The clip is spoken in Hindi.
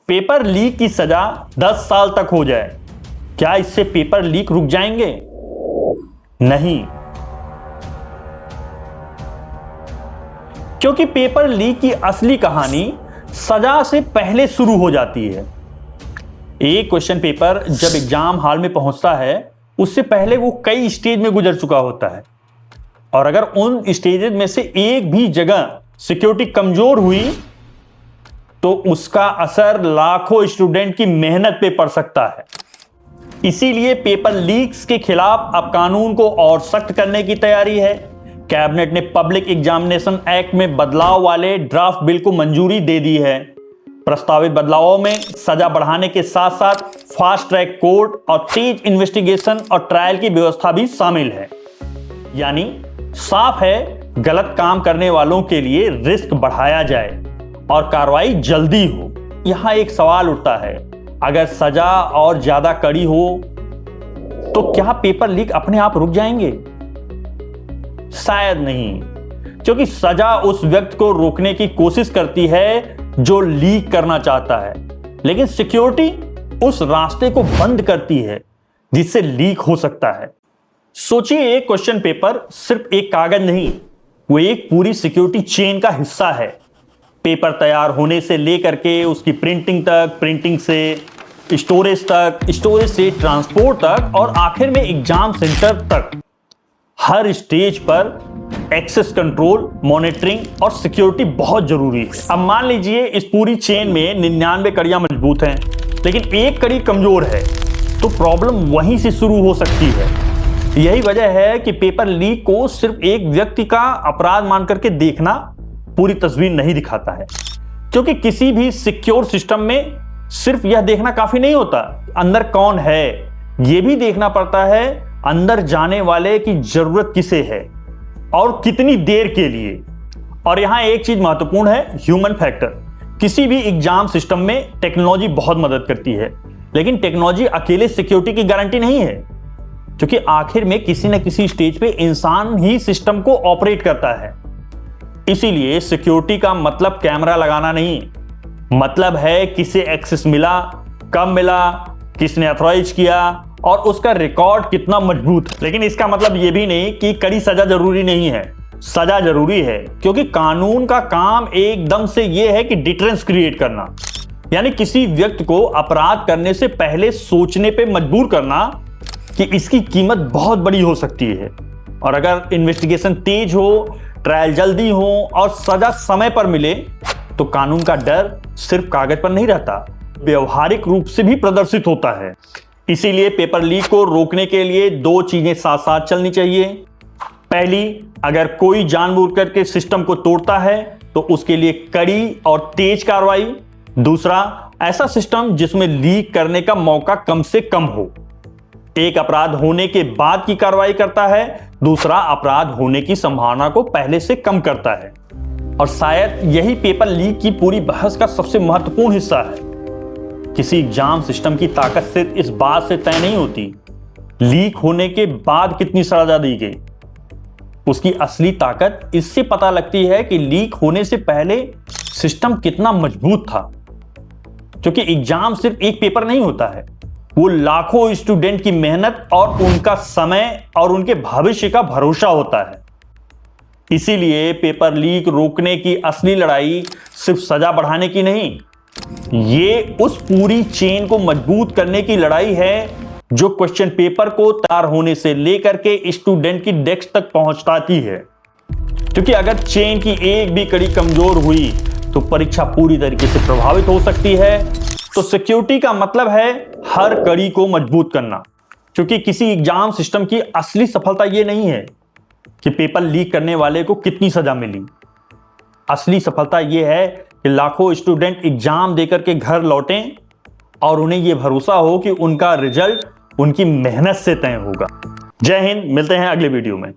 पेपर लीक की सजा 10 साल तक हो जाए, क्या इससे पेपर लीक रुक जाएंगे? नहीं, क्योंकि पेपर लीक की असली कहानी सजा से पहले शुरू हो जाती है। एक क्वेश्चन पेपर जब एग्जाम हॉल में पहुंचता है, उससे पहले वो कई स्टेज में गुजर चुका होता है, और अगर उन स्टेजेस में से एक भी जगह सिक्योरिटी कमजोर हुई तो उसका असर लाखों स्टूडेंट की मेहनत पे पड़ सकता है। इसीलिए पेपर लीक्स के खिलाफ अब कानून को और सख्त करने की तैयारी है। कैबिनेट ने पब्लिक एग्जामिनेशन एक्ट में बदलाव वाले ड्राफ्ट बिल को मंजूरी दे दी है। प्रस्तावित बदलावों में सजा बढ़ाने के साथ साथ फास्ट ट्रैक कोर्ट और तेज इन्वेस्टिगेशन और ट्रायल की व्यवस्था भी शामिल है। यानी साफ है, गलत काम करने वालों के लिए रिस्क बढ़ाया जाए और कार्रवाई जल्दी हो। यहां एक सवाल उठता है, अगर सजा और ज्यादा कड़ी हो तो क्या पेपर लीक अपने आप रुक जाएंगे? शायद नहीं, क्योंकि सजा उस व्यक्ति को रोकने की कोशिश करती है जो लीक करना चाहता है, लेकिन सिक्योरिटी उस रास्ते को बंद करती है जिससे लीक हो सकता है। सोचिए, एक क्वेश्चन पेपर सिर्फ एक कागज नहीं, वो एक पूरी सिक्योरिटी चेन का हिस्सा है। पेपर तैयार होने से लेकर के उसकी प्रिंटिंग तक, प्रिंटिंग से स्टोरेज तक, स्टोरेज से ट्रांसपोर्ट तक, और आखिर में एग्जाम सेंटर तक, हर स्टेज पर एक्सेस कंट्रोल, मॉनिटरिंग और सिक्योरिटी बहुत जरूरी है। अब मान लीजिए इस पूरी चेन में 99 कड़ियां मजबूत हैं, लेकिन एक कड़ी कमजोर है, तो प्रॉब्लम वहीं से शुरू हो सकती है। यही वजह है कि पेपर लीक को सिर्फ एक व्यक्ति का अपराध मान करके देखना पूरी तस्वीर नहीं दिखाता है, क्योंकि किसी भी सिक्योर सिस्टम में सिर्फ यह देखना काफी नहीं होता अंदर कौन है, यह भी देखना पड़ता है अंदर जाने वाले की जरूरत किसे है और कितनी देर के लिए। और यहां एक चीज महत्वपूर्ण है, ह्यूमन फैक्टर। किसी भी एग्जाम सिस्टम में टेक्नोलॉजी बहुत मदद करती है, लेकिन टेक्नोलॉजी अकेले सिक्योरिटी की गारंटी नहीं है, क्योंकि आखिर में किसी न किसी स्टेज पे इंसान ही सिस्टम को ऑपरेट करता है। इसीलिए सिक्योरिटी का मतलब कैमरा लगाना नहीं, मतलब है किसे एक्सेस मिला, कब मिला, किसने ऑथराइज किया और उसका रिकॉर्ड कितना मजबूत है। लेकिन इसका मतलब यह भी नहीं कि कड़ी सजा जरूरी नहीं है। सजा जरूरी है, क्योंकि कानून का काम एकदम से यह है कि डिटरेंस क्रिएट करना, यानी किसी व्यक्ति को अपराध करने से पहले सोचने पे मजबूर करना कि इसकी कीमत बहुत बड़ी हो सकती है। और अगर इन्वेस्टिगेशन तेज हो, ट्रायल जल्दी हो और सजा समय पर मिले, तो कानून का डर सिर्फ कागज पर नहीं रहता, व्यवहारिक रूप से भी प्रदर्शित होता है। इसीलिए पेपर लीक को रोकने के लिए दो चीजें साथ साथ चलनी चाहिए। पहली, अगर कोई जानबूझकर के सिस्टम को तोड़ता है तो उसके लिए कड़ी और तेज कार्रवाई। दूसरा, ऐसा सिस्टम जिसमें लीक करने का मौका कम से कम हो। एक अपराध होने के बाद की कार्रवाई करता है, दूसरा अपराध होने की संभावना को पहले से कम करता है। और शायद यही पेपर लीक की पूरी बहस का सबसे महत्वपूर्ण हिस्सा है। किसी एग्जाम सिस्टम की ताकत सिर्फ इस बात से तय नहीं होती लीक होने के बाद कितनी सजा दी गई, उसकी असली ताकत इससे पता लगती है कि लीक होने से पहले सिस्टम कितना मजबूत था। क्योंकि एग्जाम सिर्फ एक पेपर नहीं होता है, वो लाखों स्टूडेंट की मेहनत और उनका समय और उनके भविष्य का भरोसा होता है। इसीलिए पेपर लीक रोकने की असली लड़ाई सिर्फ सजा बढ़ाने की नहीं, ये उस पूरी चेन को मजबूत करने की लड़ाई है जो क्वेश्चन पेपर को तैयार होने से लेकर के स्टूडेंट की डेस्क तक पहुंचाती है। क्योंकि अगर चेन की एक भी कड़ी कमजोर हुई तो परीक्षा पूरी तरीके से प्रभावित हो सकती है। तो सिक्योरिटी का मतलब है हर कड़ी को मजबूत करना। क्योंकि किसी एग्जाम सिस्टम की असली सफलता यह नहीं है कि पेपर लीक करने वाले को कितनी सजा मिली। असली सफलता यह है कि लाखों स्टूडेंट एग्जाम देकर के घर लौटें और उन्हें यह भरोसा हो कि उनका रिजल्ट उनकी मेहनत से तय होगा। जय हिंद, मिलते हैं अगले वीडियो में।